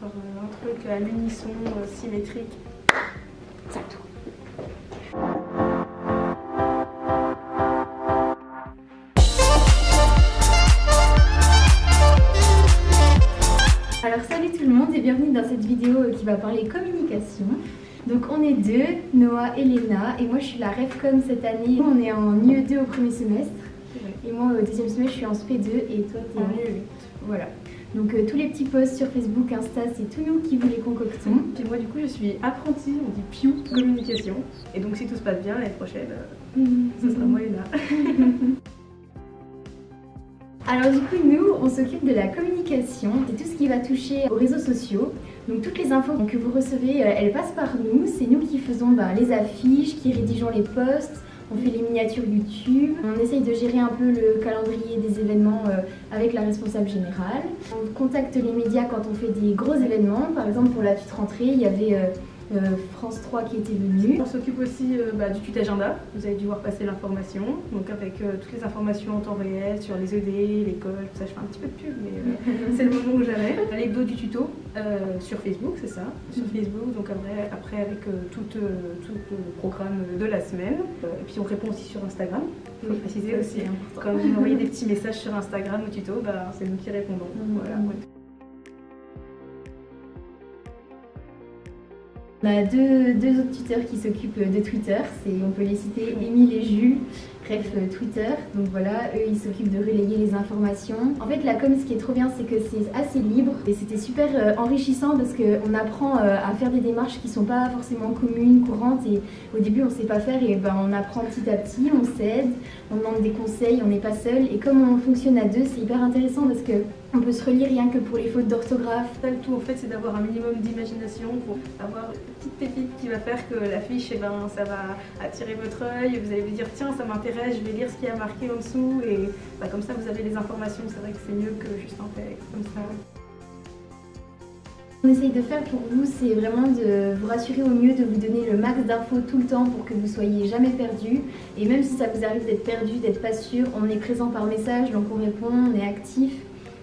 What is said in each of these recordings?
Genre un truc à l'unisson, symétrique. Ça tout. Alors salut tout le monde et bienvenue dans cette vidéo qui va parler communication. Donc on est deux, Noah et Léna, et moi je suis la REFCOM cette année. On est en IE2 au premier semestre, et moi au deuxième semestre je suis en SP2 et toi t'es en IE8. Voilà. Donc tous les petits posts sur Facebook, Insta, c'est tout nous qui vous les concoctons. Et moi du coup je suis apprentie, on dit PIU communication. Et donc si tout se passe bien l'année prochaine, ce sera moi Léna. Alors du coup nous on s'occupe de la communication, c'est tout ce qui va toucher aux réseaux sociaux. Donc toutes les infos que vous recevez, elles passent par nous. C'est nous qui faisons les affiches, qui rédigeons les posts, on fait les miniatures YouTube. On essaye de gérer un peu le calendrier des événements avec la responsable générale. On contacte les médias quand on fait des gros événements. Par exemple pour la petite rentrée, il y avait France 3 qui était venu. On s'occupe aussi du tuto agenda, vous avez dû voir passer l'information, donc avec toutes les informations en temps réel sur les ED, l'école, tout ça. Je fais un petit peu de pub mais c'est le moment où jamais. L'hebdo du tuto sur Facebook, c'est ça, sur Facebook, donc après avec tout le programme de la semaine. Et puis on répond aussi sur Instagram, il faut préciser aussi. Quand vous envoyez des petits messages sur Instagram au tuto, c'est nous qui répondons. Voilà. On a deux autres tuteurs qui s'occupent de Twitter, on peut les citer, Émile et Jules, bref Twitter. Donc voilà, eux ils s'occupent de relayer les informations. En fait la com, ce qui est trop bien, c'est que c'est assez libre et c'était super enrichissant parce qu'on apprend à faire des démarches qui sont pas forcément communes, courantes, et au début on sait pas faire et on apprend petit à petit, on s'aide, on demande des conseils, on n'est pas seul, et comme on fonctionne à deux, c'est hyper intéressant parce que on peut se relire rien que pour les fautes d'orthographe. Le tout en fait c'est d'avoir un minimum d'imagination pour avoir une petite pépite qui va faire que l'affiche, ça va attirer votre œil, vous allez vous dire tiens ça m'intéresse, je vais lire ce qu'il y a marqué en dessous, et comme ça vous avez les informations. C'est vrai que c'est mieux que juste un texte comme ça. On essaye de faire pour vous, c'est vraiment de vous rassurer au mieux, de vous donner le max d'infos tout le temps pour que vous soyez jamais perdu. Et même si ça vous arrive d'être perdu, d'être pas sûr, on est présent par message, donc on répond, on est actif.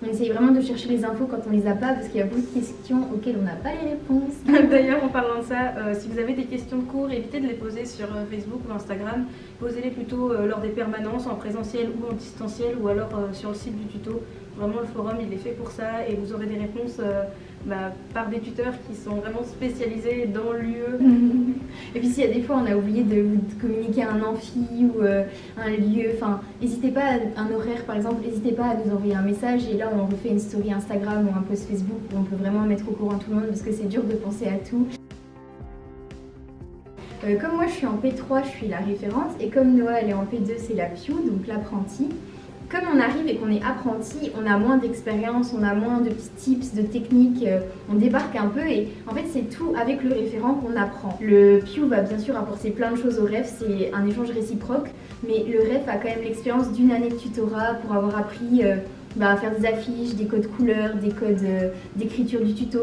On essaye vraiment de chercher les infos quand on les a pas, parce qu'il y a beaucoup de questions auxquelles on n'a pas les réponses. D'ailleurs, en parlant de ça, si vous avez des questions de cours, évitez de les poser sur Facebook ou Instagram. Posez-les plutôt lors des permanences, en présentiel ou en distanciel, ou alors sur le site du tuto. Vraiment, le forum, il est fait pour ça, et vous aurez des réponses par des tuteurs qui sont vraiment spécialisés dans l'UE. Et puis s'il y a des fois on a oublié de vous communiquer un amphi ou un lieu, n'hésitez pas, un horaire par exemple, n'hésitez pas à nous envoyer un message, et là on refait une story Instagram ou un post Facebook où on peut vraiment mettre au courant tout le monde, parce que c'est dur de penser à tout. Comme moi je suis en P3, je suis la référente, et comme Noah elle est en P2, c'est la PIU, donc l'apprenti. Comme on arrive et qu'on est apprenti, on a moins d'expérience, on a moins de petits tips, de techniques, on débarque un peu, et en fait c'est tout avec le référent qu'on apprend. Le PIU va bien sûr apporter plein de choses au REF, c'est un échange réciproque, mais le REF a quand même l'expérience d'une année de tutorat pour avoir appris à faire des affiches, des codes couleurs, des codes d'écriture du tuto,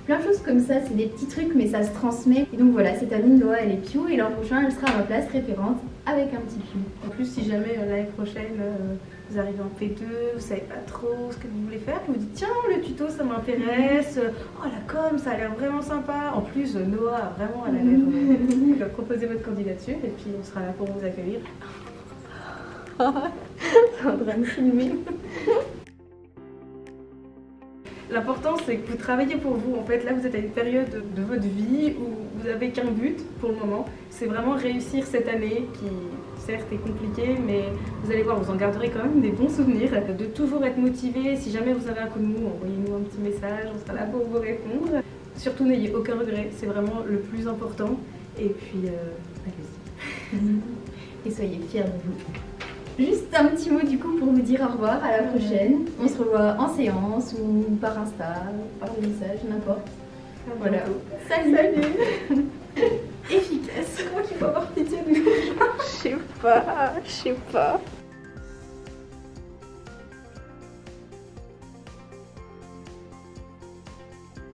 plein de choses comme ça, c'est des petits trucs mais ça se transmet. Et donc voilà, cette année Noah elle est PIU et l'an prochain elle sera à ma place référente avec un petit PIU. En plus si jamais l'année prochaine vous arrivez en P2, vous savez pas trop ce que vous voulez faire, vous dites tiens le tuto ça m'intéresse, oh la com ça a l'air vraiment sympa, en plus Noah vraiment elle a l'air proposer votre candidature et puis on sera là pour vous accueillir. C'est en train de filmer. L'important c'est que vous travaillez pour vous. En fait là vous êtes à une période de votre vie où vous n'avez qu'un but pour le moment, c'est vraiment réussir cette année qui certes est compliquée, mais vous allez voir, vous en garderez quand même des bons souvenirs. De toujours être motivé, si jamais vous avez un coup de mou, envoyez-nous un petit message, on sera là pour vous répondre. Surtout n'ayez aucun regret, c'est vraiment le plus important. Et puis allez-y. Et soyez fiers de vous. Juste un petit mot du coup pour vous dire au revoir, à la prochaine. On se revoit en séance ou par Insta, par message, n'importe. Voilà. Salut. Efficace. Je crois qu'il faut avoir pitié de nous. Je sais pas.